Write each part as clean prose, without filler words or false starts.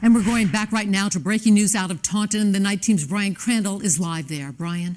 And we're going back right now to breaking news out of Taunton. The night team's Brian Crandall is live there. Brian.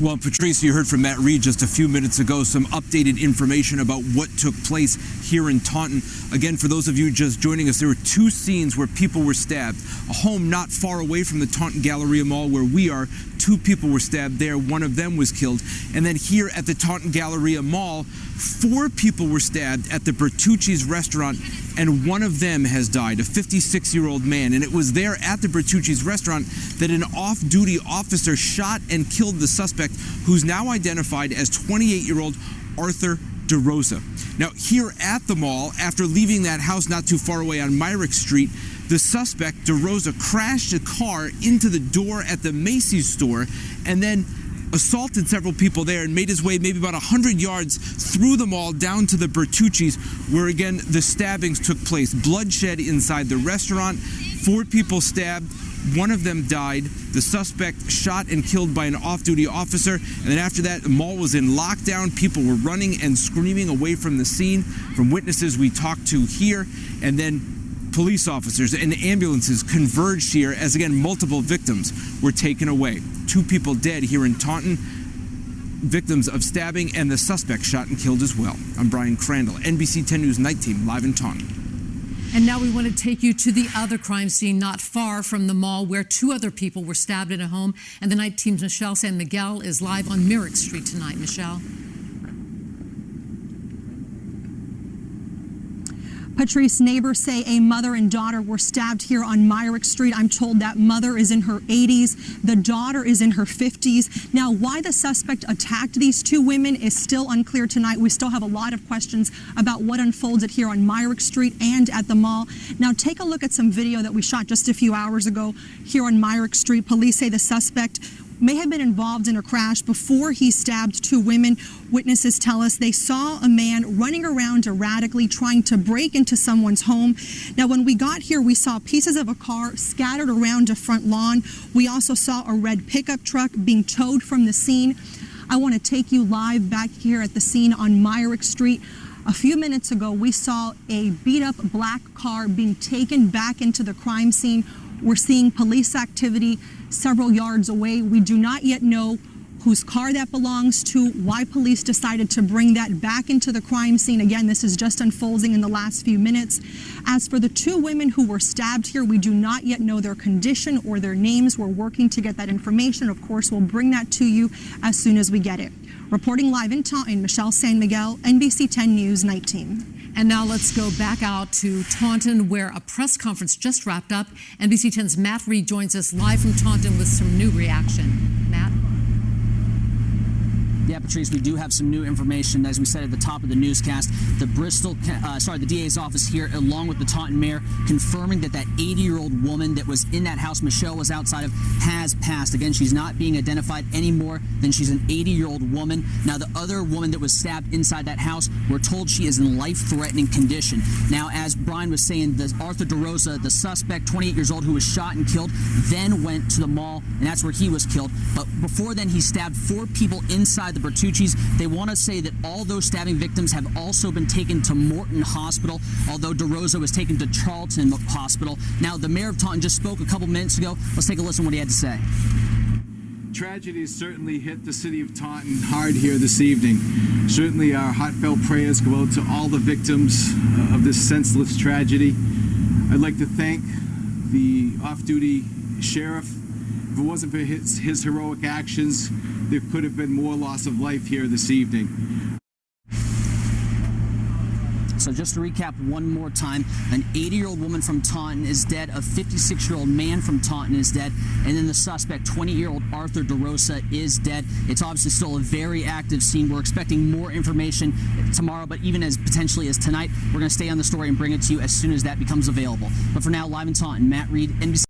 Well, Patrice, you heard from Matt Reed just a few minutes ago some updated information about what took place here in Taunton. Again, for those of you just joining us, there were two scenes where people were stabbed. A home not far away from the Taunton Galleria Mall where we are, two people were stabbed there. One of them was killed. And then here at the Taunton Galleria Mall, 4 people were stabbed at the Bertucci's restaurant, and one of them has died, a 56-year-old man. And it was there at the Bertucci's restaurant that an off-duty officer shot and killed the suspect, who's now identified as 28-year-old Arthur DeRosa. Now, here at the mall, after leaving that house not too far away on Myrick Street, the suspect, DeRosa, crashed a car into the door at the Macy's store and then assaulted several people there and made his way maybe about 100 yards through the mall down to the Bertucci's, where again the stabbings took place. Bloodshed inside the restaurant, 4 people stabbed, one of them died. The suspect shot and killed by an off-duty officer, and then after that the mall was in lockdown. People were running and screaming away from the scene. From witnesses we talked to here, and then police officers and ambulances converged here as, again, multiple victims were taken away. 2 people dead here in Taunton, victims of stabbing, and the suspect shot and killed as well. I'm Brian Crandall, NBC 10 News Night Team, live in Taunton. And now we want to take you to the other crime scene not far from the mall where 2 other people were stabbed in a home. And the night team's Michelle San Miguel is live on Myrick Street tonight. Michelle. Patrice, neighbors say a mother and daughter were stabbed here on Myrick Street. I'm told that mother is in her 80s. The daughter is in her 50s. Now, why the suspect attacked these 2 women is still unclear tonight. We still have a lot of questions about what unfolded here on Myrick Street and at the mall. Now, take a look at some video that we shot just a few hours ago here on Myrick Street. Police say the suspect may have been involved in a crash before he stabbed 2 women. Witnesses tell us they saw a man running around erratically trying to break into someone's home. Now, when we got here, we saw pieces of a car scattered around a front lawn. We also saw a red pickup truck being towed from the scene. I want to take you live back here at the scene on Myrick Street. A few minutes ago, we saw a beat-up black car being taken back into the crime scene. We're seeing police activity several yards away. We do not yet know whose car that belongs to, why police decided to bring that back into the crime scene. Again, this is just unfolding in the last few minutes. As for the 2 women who were stabbed here, we do not yet know their condition or their names. We're working to get that information. Of course, we'll bring that to you as soon as we get it. Reporting live in Taunton, Michelle San Miguel, NBC 10 News Night Team. And now let's go back out to Taunton, where a press conference just wrapped up. NBC 10's Matt Reed joins us live from Taunton with some new reaction. Matt? Yeah, Patrice, we do have some new information. As we said at the top of the newscast, the DA's office here, along with the Taunton mayor, confirming that 80-year-old woman that was in that house Michelle was outside of has passed. Again, she's not being identified any more than she's an 80-year-old woman. Now, the other woman that was stabbed inside that house, we're told she is in life-threatening condition. Now, as Brian was saying, the Arthur DeRosa, the suspect, 28 years old, who was shot and killed, then went to the mall, and that's where he was killed. But before then, he stabbed 4 people inside the Bertucci's. They want to say that all those stabbing victims have also been taken to Morton Hospital, although DeRosa was taken to Charlton Hospital. Now, the mayor of Taunton just spoke a couple minutes ago. Let's take a listen to what he had to say. Tragedy has certainly hit the city of Taunton hard here this evening. Certainly our heartfelt prayers go out to all the victims of this senseless tragedy. I'd like to thank the off-duty sheriff. If it wasn't for his heroic actions, there could have been more loss of life here this evening. So just to recap one more time, an 80-year-old woman from Taunton is dead, a 56-year-old man from Taunton is dead, and then the suspect, 20-year-old Arthur DeRosa, is dead. It's obviously still a very active scene. We're expecting more information tomorrow, but even as potentially as tonight, we're going to stay on the story and bring it to you as soon as that becomes available. But for now, live in Taunton, Matt Reed, NBC.